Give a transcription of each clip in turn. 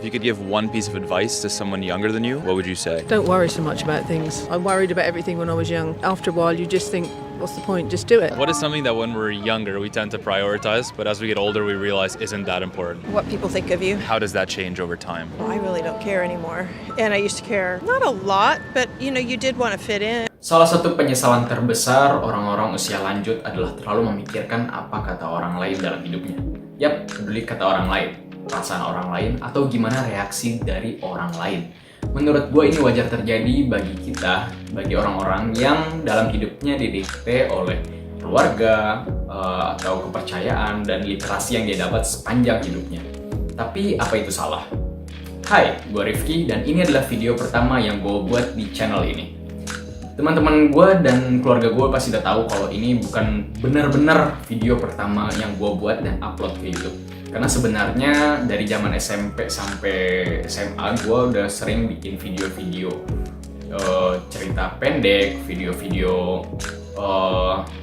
you could give one piece of advice to someone younger than you, what would you say? Don't worry so much about things. I worried about everything when I was young. After a while, you just think, what's the point? Just do it. What is something that when we're younger we tend to prioritize, but as we get older we realize isn't that important? What people think of you. How does that change over time? Well, I really don't care anymore. And I used to care, not a lot, but you did want to fit in. Salah satu penyesalan terbesar orang-orang usia lanjut adalah terlalu memikirkan apa kata orang lain dalam hidupnya. Yap, peduli kata orang lain, perasaan orang lain, atau gimana reaksi dari orang lain. Menurut gue ini wajar terjadi bagi kita, bagi orang-orang yang dalam hidupnya didikte oleh keluarga, atau kepercayaan dan literasi yang dia dapat sepanjang hidupnya. Tapi apa itu salah? Hai, gue Rifki dan ini adalah video pertama yang gue buat di channel ini. Teman-teman gue dan keluarga gue pasti udah tahu kalau ini bukan benar-benar video pertama yang gue buat dan upload ke YouTube. Karena sebenarnya dari zaman SMP sampai SMA gue udah sering bikin video-video cerita pendek, video-video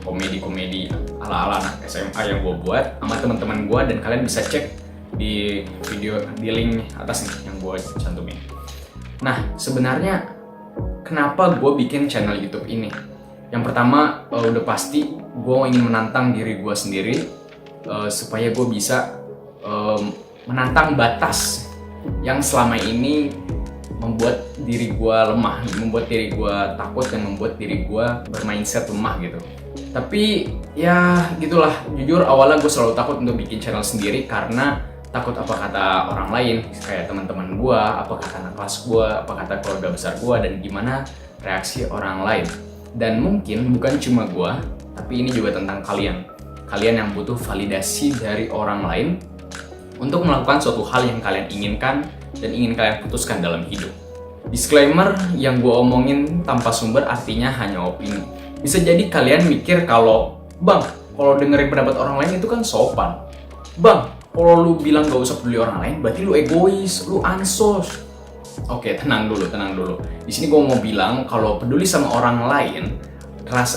komedi-komedi ala-ala anak SMA yang gue buat sama teman-teman gue, dan kalian bisa cek di video di link atas nih yang gue cantumin. Nah, sebenarnya kenapa gue bikin channel YouTube ini? Yang pertama, udah pasti gue ingin menantang diri gue sendiri supaya gue bisa menantang batas yang selama ini membuat diri gue lemah, membuat diri gue takut, dan membuat diri gue bermindset lemah gitu. Tapi ya gitulah, jujur awalnya gue selalu takut untuk bikin channel sendiri karena takut apa kata orang lain, kayak teman-teman gue, apa kata anak kelas gue, apa kata keluarga besar gue, dan gimana reaksi orang lain. Dan mungkin bukan cuma gue, tapi ini juga tentang kalian. Kalian yang butuh validasi dari orang lain untuk melakukan suatu hal yang kalian inginkan dan ingin kalian putuskan dalam hidup. Disclaimer yang gue omongin tanpa sumber artinya hanya opini. Bisa jadi kalian mikir kalau, Bang, kalau dengerin pendapat orang lain itu kan sopan. Bang, kalau lu bilang gak usah peduli orang lain, berarti lu egois, lu ansos. Oke, tenang dulu. Di sini gue mau bilang kalau peduli sama orang lain,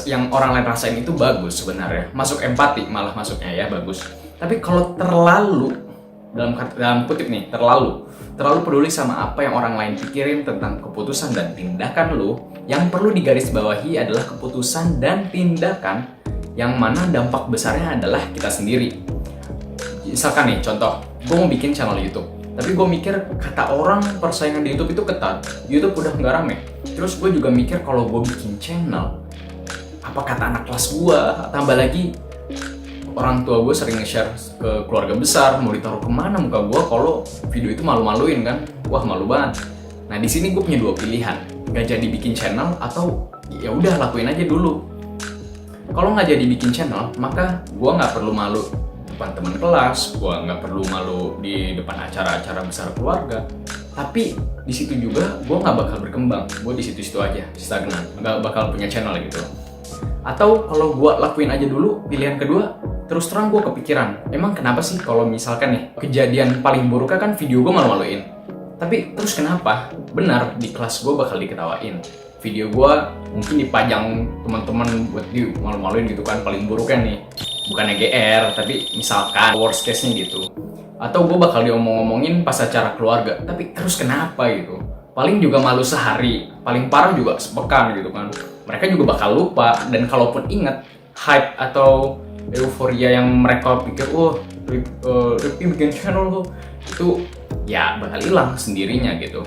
yang orang lain rasain itu bagus sebenarnya. Masuk empati malah masuknya ya, bagus. Tapi kalau terlalu, dalam kutip nih, terlalu peduli sama apa yang orang lain pikirin tentang keputusan dan tindakan lu, yang perlu digarisbawahi adalah keputusan dan tindakan yang mana dampak besarnya adalah kita sendiri. Misalkan nih, contoh, gue mau bikin channel YouTube, tapi gue mikir kata orang persaingan di YouTube itu ketat, YouTube udah nggak rame. Terus gue juga mikir kalau gue bikin channel, apa kata anak kelas gue, tambah lagi orang tua gue sering nge-share ke keluarga besar, mau ditaruh kemana muka gue kalau video itu malu-maluin kan? Wah, malu banget. Nah, di sini gue punya dua pilihan, nggak jadi bikin channel atau ya udah lakuin aja dulu. Kalau nggak jadi bikin channel, maka gue nggak perlu malu depan teman kelas, gue nggak perlu malu di depan acara-acara besar keluarga. Tapi di situ juga gue nggak bakal berkembang, gue di situ-situ aja, stagnan, nggak bakal punya channel gitu. Atau kalau gue lakuin aja dulu, pilihan kedua, terus terang gue kepikiran, emang kenapa sih kalau misalkan nih kejadian paling buruknya kan video gue malu-maluin. Tapi terus kenapa? Benar, di kelas gue bakal diketawain. Video gue mungkin dipajang teman-teman buat di malu-maluin gitu kan, paling buruknya nih. Bukannya GR, tapi misalkan worst case-nya gitu. Atau gue bakal diomong-omongin pas acara keluarga, tapi terus kenapa gitu. Paling juga malu sehari, paling parah juga sepekan gitu kan. Mereka juga bakal lupa, dan kalaupun inget, hype atau euforia yang mereka pikir, Rifki bikin channel lo, itu ya bakal hilang sendirinya gitu.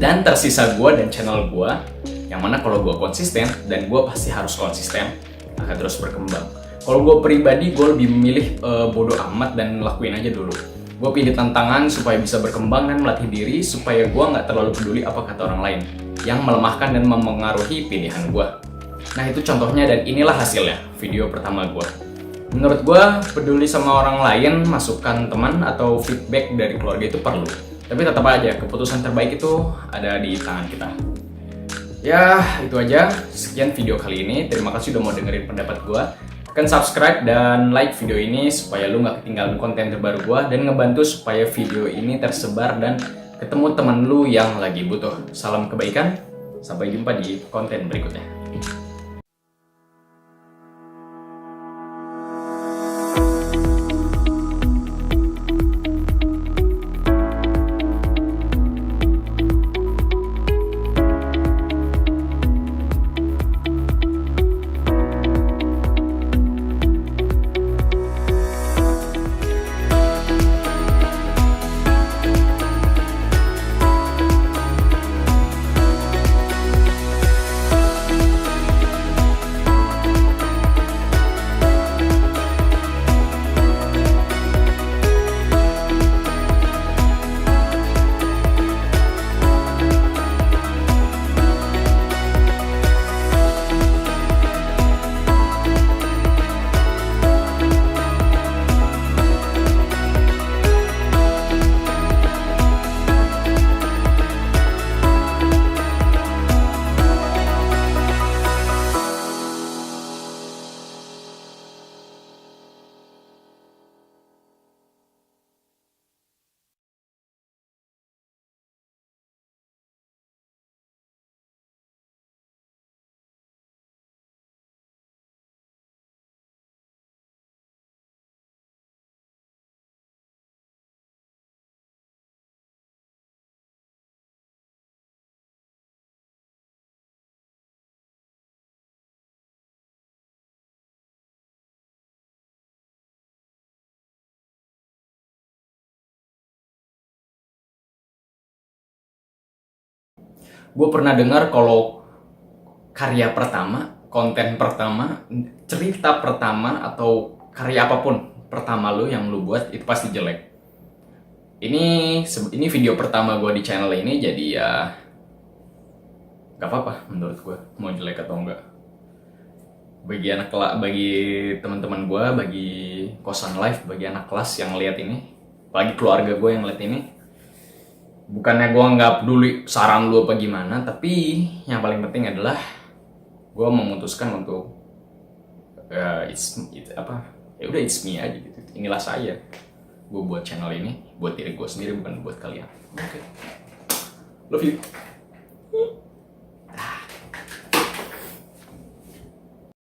Dan tersisa gue dan channel gue, yang mana kalau gue konsisten, dan gue pasti harus konsisten, akan terus berkembang. Kalau gue pribadi, gue lebih memilih bodo amat dan lakuin aja dulu. Gue pilih tantangan supaya bisa berkembang dan melatih diri supaya gue nggak terlalu peduli apa kata orang lain yang melemahkan dan memengaruhi pilihan gue. Nah, itu contohnya dan inilah hasilnya video pertama gue. Menurut gue, peduli sama orang lain, masukan teman atau feedback dari keluarga itu perlu. Tapi tetap aja, keputusan terbaik itu ada di tangan kita. Ya, itu aja. Sekian video kali ini. Terima kasih udah mau dengerin pendapat gue. Tekan subscribe dan like video ini supaya lu gak ketinggalan konten terbaru gue, dan ngebantu supaya video ini tersebar dan ketemu temen lu yang lagi butuh. Salam kebaikan, sampai jumpa di konten berikutnya. gue pernah dengar kalau karya pertama, konten pertama, cerita pertama atau karya apapun pertama lu yang lu buat itu pasti jelek. Ini video pertama gue di channel ini, jadi ya gak apa-apa menurut gue mau jelek atau enggak. Bagi teman-teman gue, bagi kosan live, bagi anak kelas yang lihat ini, bagi keluarga gue yang lihat ini, bukannya gue nggak peduli saran lu apa gimana, tapi yang paling penting adalah gue memutuskan untuk it's me aja gitu. Inilah saya. Gue buat channel ini buat diri gue sendiri, bukan buat kalian. Oke. Love you.